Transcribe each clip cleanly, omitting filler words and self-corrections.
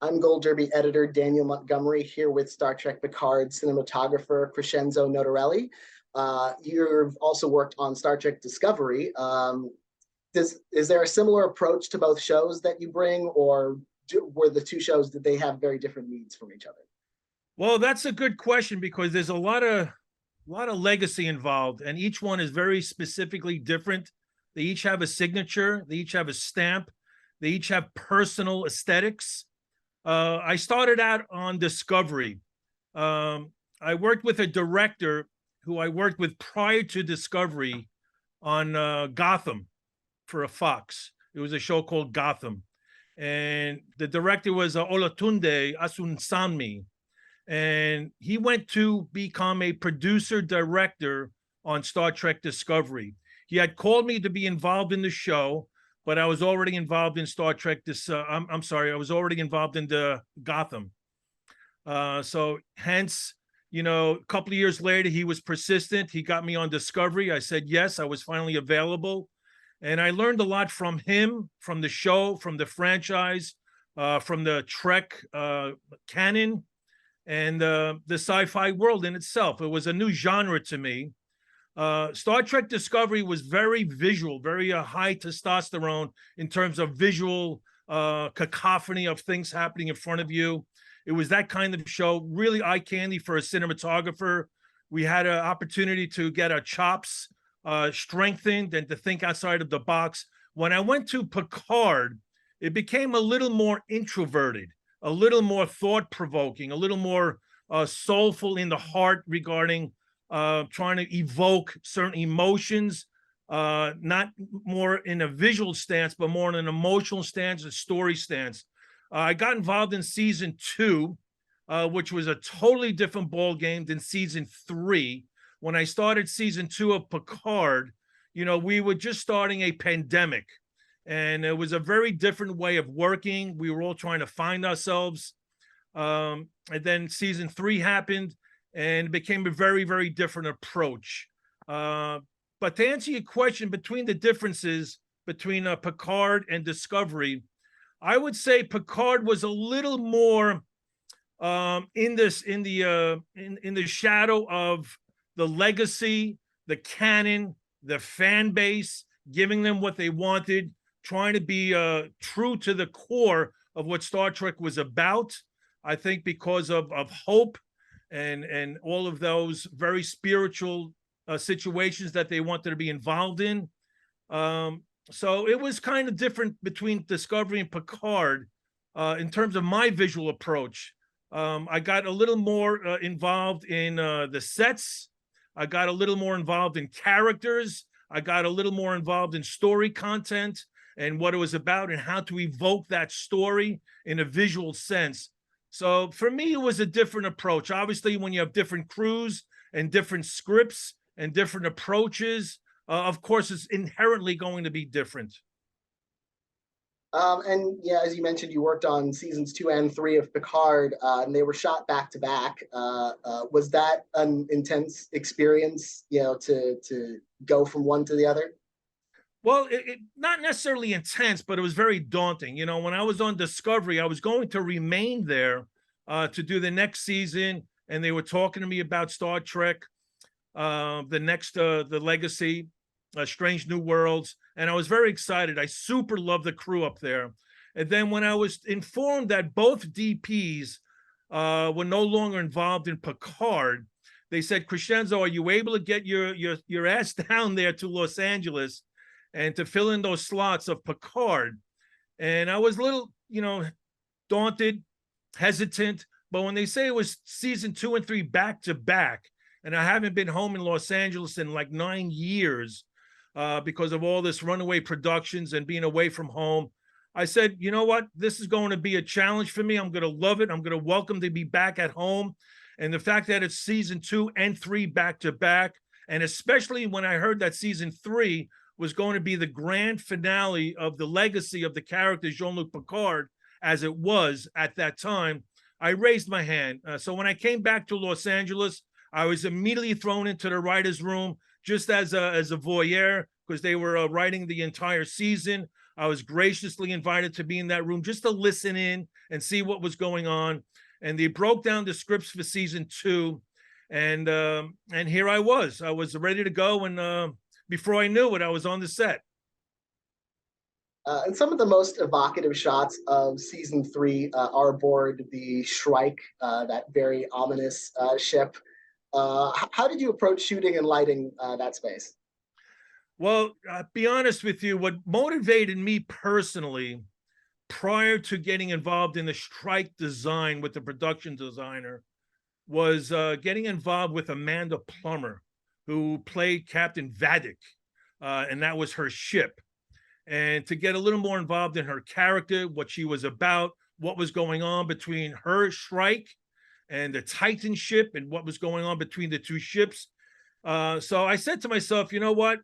I'm Gold Derby editor Daniel Montgomery here with Star Trek Picard cinematographer Crescenzo Notarile. You've also worked on Star Trek Discovery. Is there a similar approach to both shows that you bring, or were the two shows, did they have very different needs from each other? Well, that's a good question because there's a lot of legacy involved, and each one is very specifically different. They each have a signature. They each have a stamp. They each have personal aesthetics. I started out on Discovery. I worked with a director who I worked with prior to Discovery on Gotham for a Fox. It was a show called Gotham. And the director was Olatunde Asunsanmi. And he went to become a producer director on Star Trek Discovery. He had called me to be involved in the show, but I was already involved in Star Trek. I was already involved in the Gotham. So hence, a couple of years later, he was persistent. He got me on Discovery. I said yes. I was finally available. And I learned a lot from him, from the show, from the franchise, from the Trek canon, and the sci-fi world in itself. It was a new genre to me. Star Trek Discovery was very visual, very high testosterone in terms of visual cacophony of things happening in front of you. It was that kind of show, really eye candy for a cinematographer. We had an opportunity to get our chops strengthened and to think outside of the box. When I went to Picard, it became a little more introverted, a little more thought-provoking, a little more soulful in the heart regarding trying to evoke certain emotions, not more in a visual stance, but more in an emotional stance, a story stance. I got involved in season 2, which was a totally different ball game than season 3. When I started season 2 of Picard, we were just starting a pandemic, and it was a very different way of working. We were all trying to find ourselves. And then season 3 happened, and it became a very, very different approach. But to answer your question, between the differences between Picard and Discovery, I would say Picard was a little more in the shadow of the legacy, the canon, the fan base, giving them what they wanted, trying to be true to the core of what Star Trek was about. I think because of hope and all of those very spiritual situations that they wanted to be involved in. So it was kind of different between Discovery and Picard in terms of my visual approach. I got a little more involved in the sets. I got a little more involved in characters. I got a little more involved in story content and what it was about and how to evoke that story in a visual sense. So for me, it was a different approach. Obviously, when you have different crews and different scripts and different approaches, of course, it's inherently going to be different. And yeah, as you mentioned, you worked on seasons 2 and 3 of Picard, and they were shot back to back. Was that an intense experience, to go from one to the other? Well, it not necessarily intense, but it was very daunting. When I was on Discovery, I was going to remain there to do the next season, and they were talking to me about Star Trek, the Legacy, Strange New Worlds, and I was very excited. I super love the crew up there. And then when I was informed that both DPs were no longer involved in Picard, they said, Crescenzo, are you able to get your ass down there to Los Angeles and to fill in those slots of Picard? And I was a little, daunted, hesitant. But when they say it was season 2 and 3 back to back, and I haven't been home in Los Angeles in like 9 years because of all this runaway productions and being away from home, I said, you know what? This is going to be a challenge for me. I'm going to love it. I'm going to welcome to be back at home. And the fact that it's season 2 and 3 back to back, and especially when I heard that season 3 was going to be the grand finale of the legacy of the character Jean-Luc Picard, as it was at that time, I raised my hand. So when I came back to Los Angeles, I was immediately thrown into the writer's room just as a voyeur, because they were writing the entire season. I was graciously invited to be in that room just to listen in and see what was going on. And they broke down the scripts for season 2, and here I was. I was ready to go, and before I knew it, I was on the set. And some of the most evocative shots of season 3 are aboard the Shrike, that very ominous ship. How did you approach shooting and lighting that space? Well, I'll be honest with you, what motivated me personally prior to getting involved in the Shrike design with the production designer was getting involved with Amanda Plummer, who played Captain Vadik, and that was her ship. And to get a little more involved in her character, what she was about, what was going on between her Shrike and the Titan ship, and what was going on between the two ships. So I said to myself, you know what?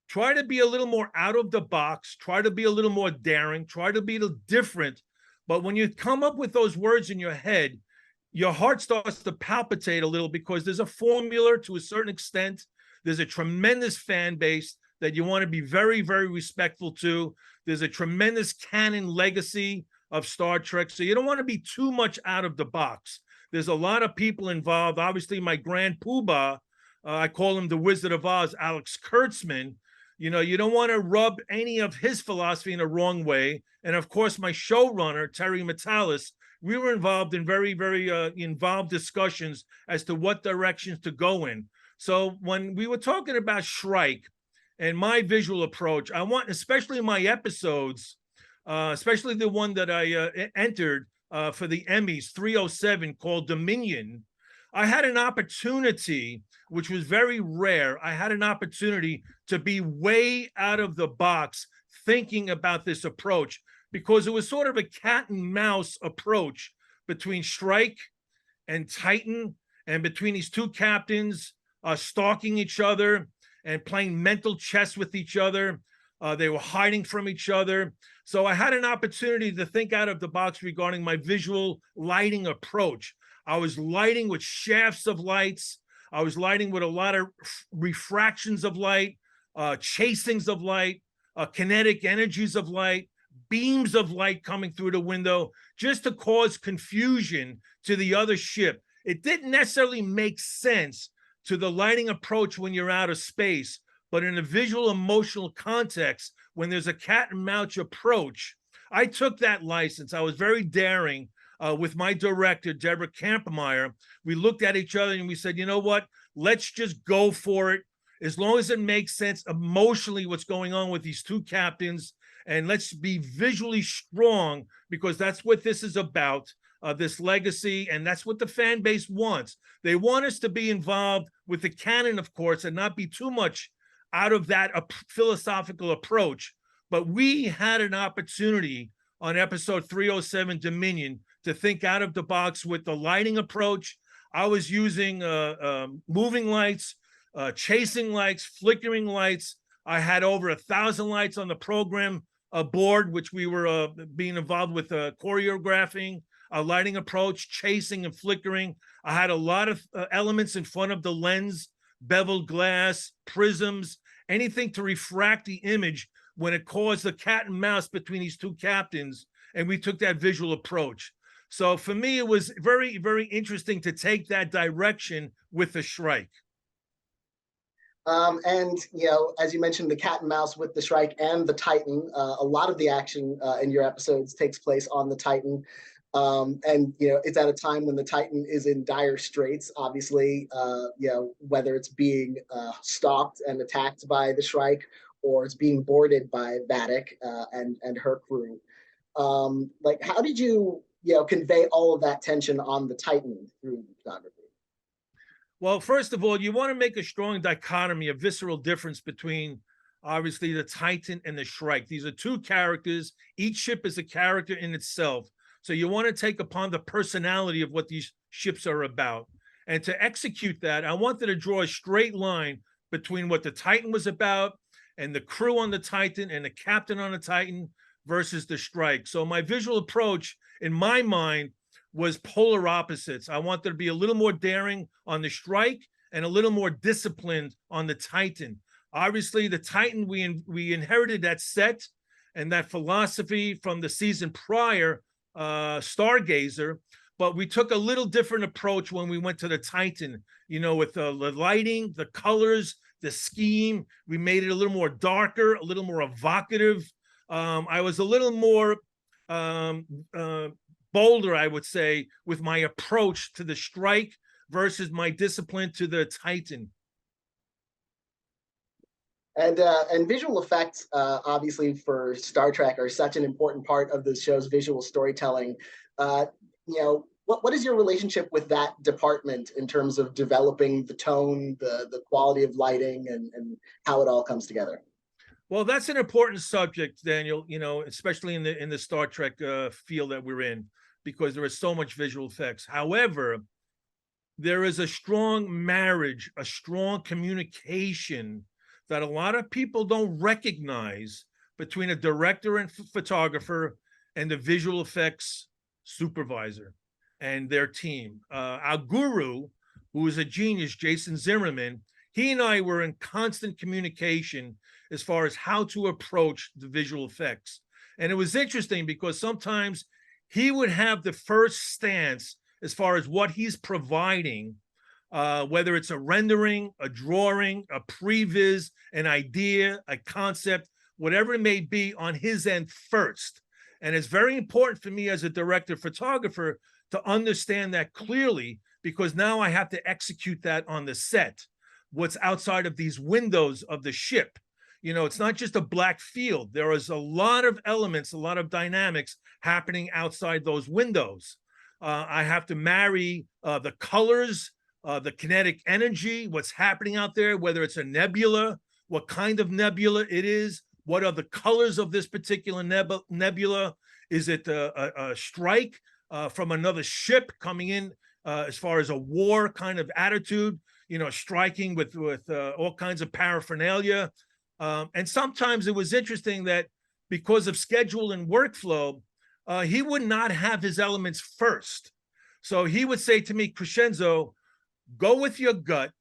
Try to be a little more out of the box, try to be a little more daring, try to be a little different. But when you come up with those words in your head, your heart starts to palpitate a little, because there's a formula to a certain extent. There's a tremendous fan base that you want to be very, very respectful to. There's a tremendous canon legacy of Star Trek. So you don't want to be too much out of the box. There's a lot of people involved. Obviously, my grand poobah, I call him the Wizard of Oz, Alex Kurtzman. You know, you don't want to rub any of his philosophy in a wrong way. And of course, my showrunner, Terry Metalis, we were involved in very, very involved discussions as to what directions to go in. So when we were talking about Shrike and my visual approach, I want, especially my episodes, especially the one that I entered for the Emmys 307 called Dominion, I had an opportunity, which was very rare. I had an opportunity to be way out of the box thinking about this approach, because it was sort of a cat and mouse approach between Shrike and Titan, and between these two captains stalking each other and playing mental chess with each other. They were hiding from each other. So I had an opportunity to think out of the box regarding my visual lighting approach. I was lighting with shafts of lights. I was lighting with a lot of refractions of light, chasings of light, kinetic energies of light, beams of light coming through the window, just to cause confusion to the other ship. It didn't necessarily make sense to the lighting approach when you're out of space, but in a visual emotional context, when there's a cat and mouse approach, I took that license. I was very daring with my director, Deborah Kampmeyer. We looked at each other and we said, you know what? Let's just go for it. As long as it makes sense emotionally what's going on with these two captains, and let's be visually strong, because that's what this is about, this legacy, and that's what the fan base wants. They want us to be involved with the canon, of course, and not be too much out of that philosophical approach. But we had an opportunity on episode 307 Dominion to think out of the box with the lighting approach. I was using moving lights, chasing lights, flickering lights. I had over 1,000 lights on the program board, which we were being involved with choreographing, a lighting approach, chasing and flickering. I had a lot of elements in front of the lens, beveled glass, prisms, anything to refract the image when it caused the cat and mouse between these two captains. And we took that visual approach. So for me, it was very, very interesting to take that direction with the Shrike. And, you know, as you mentioned, the cat and mouse with the Shrike and the Titan, a lot of the action in your episodes takes place on the Titan. And, you know, it's at a time when the Titan is in dire straits, obviously, you know, whether it's being stalked and attacked by the Shrike, or it's being boarded by Vadik and her crew. Like, how did you, you know, convey all of that tension on the Titan through photography? Well, first of all, you want to make a strong dichotomy, a visceral difference between, obviously, the Titan and the Shrike. These are two characters. Each ship is a character in itself. So you want to take upon the personality of what these ships are about. And to execute that, I wanted to draw a straight line between what the Titan was about and the crew on the Titan and the captain on the Titan versus the Shrike. So my visual approach, in my mind, was polar opposites. I wanted to be a little more daring on the Shrike and a little more disciplined on the Titan. Obviously, the Titan, we inherited that set and that philosophy from the season prior, Stargazer, but we took a little different approach when we went to the Titan, with the lighting, the colors, the scheme. We made it a little more darker, a little more evocative. I was a little more bolder, I would say, with my approach to the strike versus my discipline to the Titan. And visual effects, obviously for Star Trek, are such an important part of the show's visual storytelling. What is your relationship with that department in terms of developing the tone, the quality of lighting, and how it all comes together? Well, that's an important subject, Daniel, especially in the Star Trek field that we're in, because there is so much visual effects. However, there is a strong marriage, a strong communication that a lot of people don't recognize between a director and photographer and the visual effects supervisor and their team. Our guru, who is a genius, Jason Zimmerman, he and I were in constant communication as far as how to approach the visual effects. And it was interesting because sometimes he would have the first stance as far as what he's providing, whether it's a rendering, a drawing, a previs, an idea, a concept, whatever it may be, on his end first. And it's very important for me as a director photographer to understand that clearly, because now I have to execute that on the set. What's outside of these windows of the ship. It's not just a black field. There is a lot of elements, a lot of dynamics happening outside those windows. I have to marry the colors, the kinetic energy, what's happening out there, whether it's a nebula, what kind of nebula it is, what are the colors of this particular nebula? Is it a strike from another ship coming in as far as a war kind of attitude, striking with all kinds of paraphernalia? And sometimes it was interesting that because of schedule and workflow, he would not have his elements first. So he would say to me, Crescenzo, go with your gut.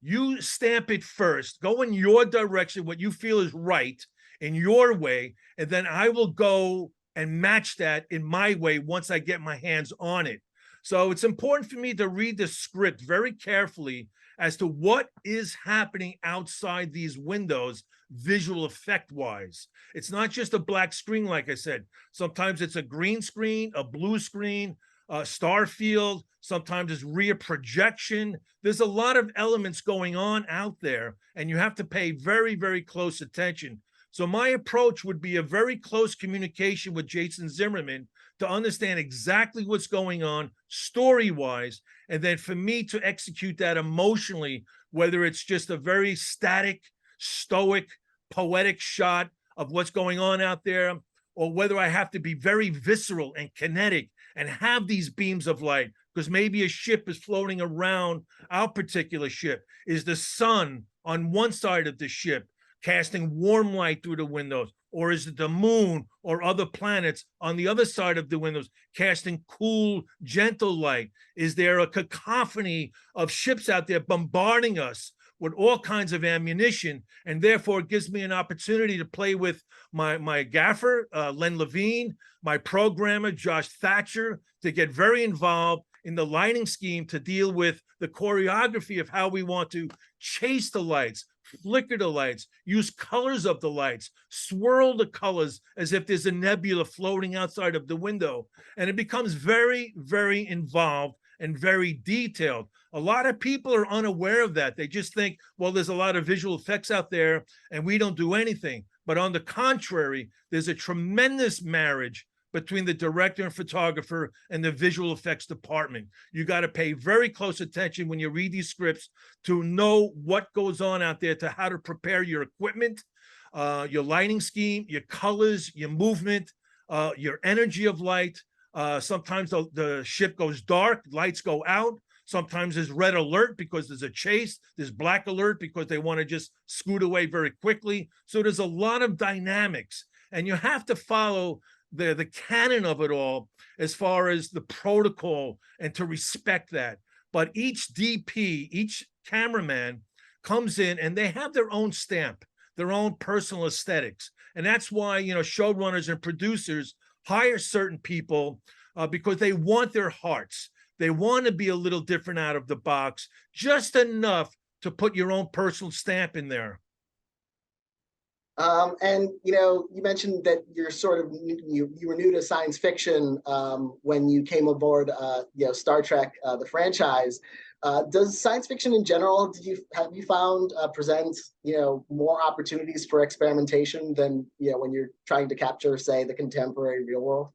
You stamp it first. Go in your direction, what you feel is right in your way. And then I will go and match that in my way once I get my hands on it. So it's important for me to read the script very carefully as to what is happening outside these windows, visual effect wise. It's not just a black screen, like I said. Sometimes it's a green screen, a blue screen, a star field. Sometimes it's rear projection. There's a lot of elements going on out there, and you have to pay very, very close attention. So my approach would be a very close communication with Jason Zimmerman to understand exactly what's going on story-wise, and then for me to execute that emotionally, whether it's just a very static, stoic, poetic shot of what's going on out there, or whether I have to be very visceral and kinetic and have these beams of light, because maybe a ship is floating around our particular ship. Is the sun on one side of the ship casting warm light through the windows? Or is it the moon or other planets on the other side of the windows casting cool, gentle light? Is there a cacophony of ships out there bombarding us with all kinds of ammunition? And therefore, it gives me an opportunity to play with my gaffer, Len Levine, my programmer, Josh Thatcher, to get very involved in the lighting scheme to deal with the choreography of how we want to chase the lights, flicker the lights, use colors of the lights, swirl the colors as if there's a nebula floating outside of the window. And it becomes very, very involved and very detailed. A lot of people are unaware of that. They just think, well, there's a lot of visual effects out there and we don't do anything. But on the contrary, there's a tremendous marriage between the director and photographer and the visual effects department. You got to pay very close attention when you read these scripts to know what goes on out there, to how to prepare your equipment, your lighting scheme, your colors, your movement, your energy of light. Sometimes the ship goes dark, lights go out. Sometimes there's red alert because there's a chase. There's black alert because they want to just scoot away very quickly. So there's a lot of dynamics, and you have to follow the canon of it all as far as the protocol and to respect that. But each DP, each cameraman comes in and they have their own stamp, their own personal aesthetics. And that's why, you know, showrunners and producers hire certain people because they want their hearts. They want to be a little different out of the box, just enough to put your own personal stamp in there. And you know, you mentioned that you're sort of you were new to science fiction when you came aboard, you know, Star Trek, the franchise. Does science fiction in general, have you found presents, you know, more opportunities for experimentation than, you know, when you're trying to capture, say, the contemporary real world?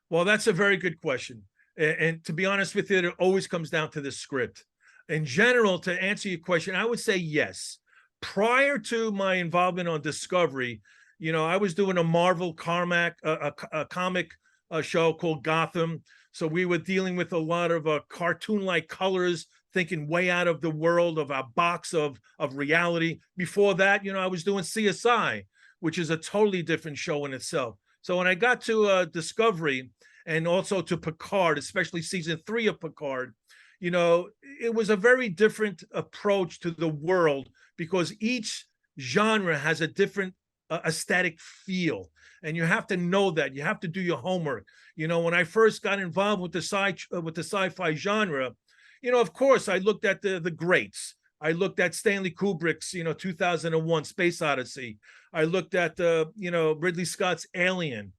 Well, that's a very good question. And to be honest with you, it always comes down to the script. In general, to answer your question, I would say yes. Prior to my involvement on Discovery, you know, I was doing a Marvel comic show called Gotham. So we were dealing with a lot of cartoon-like colors, thinking way out of the world of our box of reality. Before that, you know, I was doing CSI, which is a totally different show in itself. So when I got to Discovery and also to Picard, especially season 3 of Picard, you know, it was a very different approach to the world because each genre has a different aesthetic feel. And you have to know that. You have to do your homework. You know, when I first got involved with the sci-fi genre, you know, of course, I looked at the greats. I looked at Stanley Kubrick's, you know, 2001 Space Odyssey. I looked at, you know, Ridley Scott's Alien.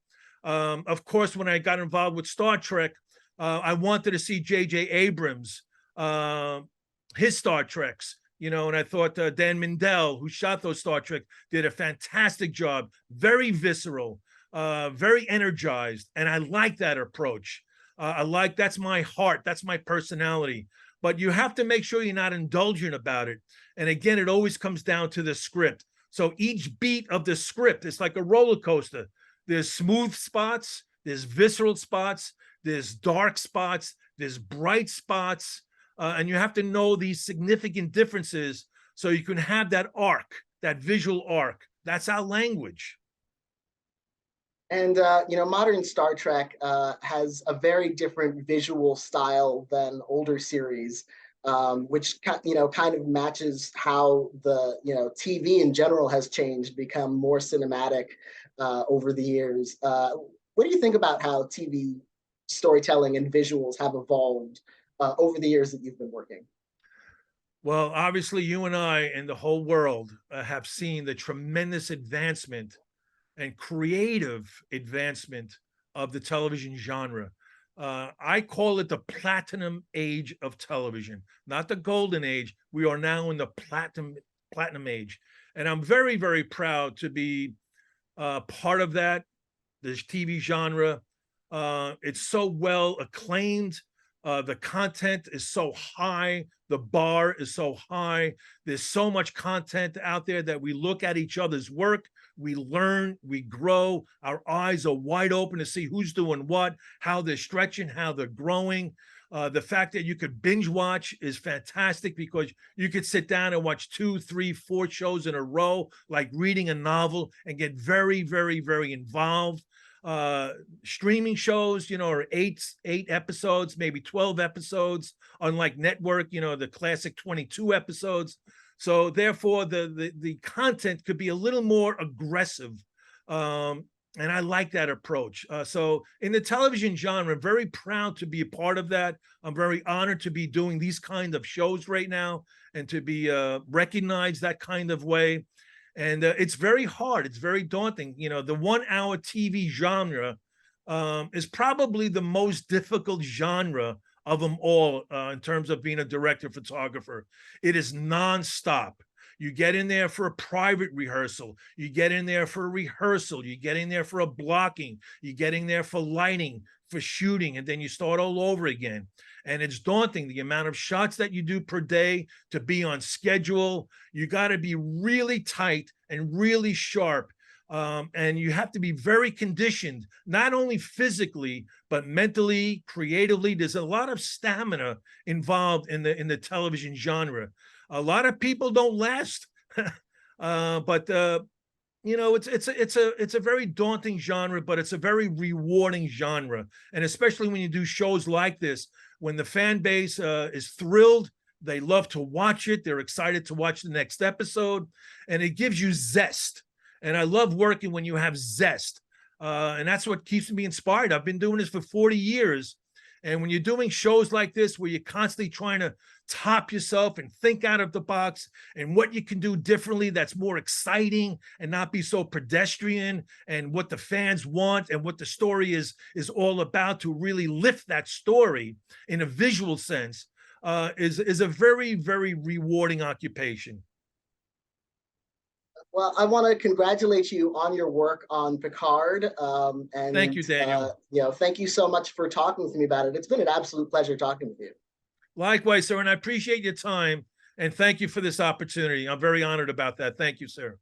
Of course, when I got involved with Star Trek, I wanted to see J.J. Abrams, his Star Treks, you know, and I thought Dan Mindell, who shot those Star Trek, did a fantastic job, very visceral, very energized. And I like that approach. That's my heart, that's my personality. But you have to make sure you're not indulgent about it. And again, it always comes down to the script. So each beat of the script is like a roller coaster. There's smooth spots, there's visceral spots, there's dark spots, there's bright spots, and you have to know these significant differences so you can have that arc, that visual arc. That's our language. And you know, modern Star Trek has a very different visual style than older series, which you know kind of matches how the TV in general has changed, become more cinematic over the years. What do you think about how TV storytelling and visuals have evolved over the years that you've been working? Well, obviously, you and I and the whole world have seen the tremendous advancement and creative advancement of the television genre. I call it the platinum age of television, not the golden age. We are now in the platinum age. And I'm very, very proud to be part of that, this TV genre. It's so well acclaimed. The content is so high. The bar is so high. There's so much content out there that we look at each other's work. We learn, we grow. Our eyes are wide open to see who's doing what, how they're stretching, how they're growing. The fact that you could binge watch is fantastic because you could sit down and watch 2, 3, 4 shows in a row, like reading a novel, and get very, very, very involved. Streaming shows, you know, are eight episodes, maybe 12 episodes, unlike network, you know, the classic 22 episodes. So therefore the content could be a little more aggressive. And I like that approach. So in the television genre, I'm very proud to be a part of that. I'm very honored to be doing these kind of shows right now and to be recognized that kind of way. And it's very hard. It's very daunting. You know, the 1-hour TV genre is probably the most difficult genre of them all in terms of being a director photographer. It is nonstop. You get in there for a private rehearsal. You get in there for a rehearsal. You get in there for a blocking. You get in there for lighting, for shooting, and then you start all over again. And it's daunting, the amount of shots that you do per day to be on schedule. You got to be really tight and really sharp. And you have to be very conditioned, not only physically, but mentally, creatively. There's a lot of stamina involved in the television genre. A lot of people don't last, but you know, it's a very daunting genre, but it's a very rewarding genre. And especially when you do shows like this, when the fan base is thrilled They love to watch it. They're excited to watch the next episode, and it gives you zest. And I love working when you have zest. And that's what keeps me inspired. I've been doing this for 40 years. And when you're doing shows like this, where you're constantly trying to top yourself and think out of the box and what you can do differently that's more exciting and not be so pedestrian, and what the fans want and what the story is all about, to really lift that story in a visual sense, is a very, very rewarding occupation. Well, I want to congratulate you on your work on Picard. And Thank you, Daniel. thank you so much for talking with me about it. It's been an absolute pleasure talking with you. Likewise, sir, and I appreciate your time, and thank you for this opportunity. I'm very honored about that. Thank you, sir.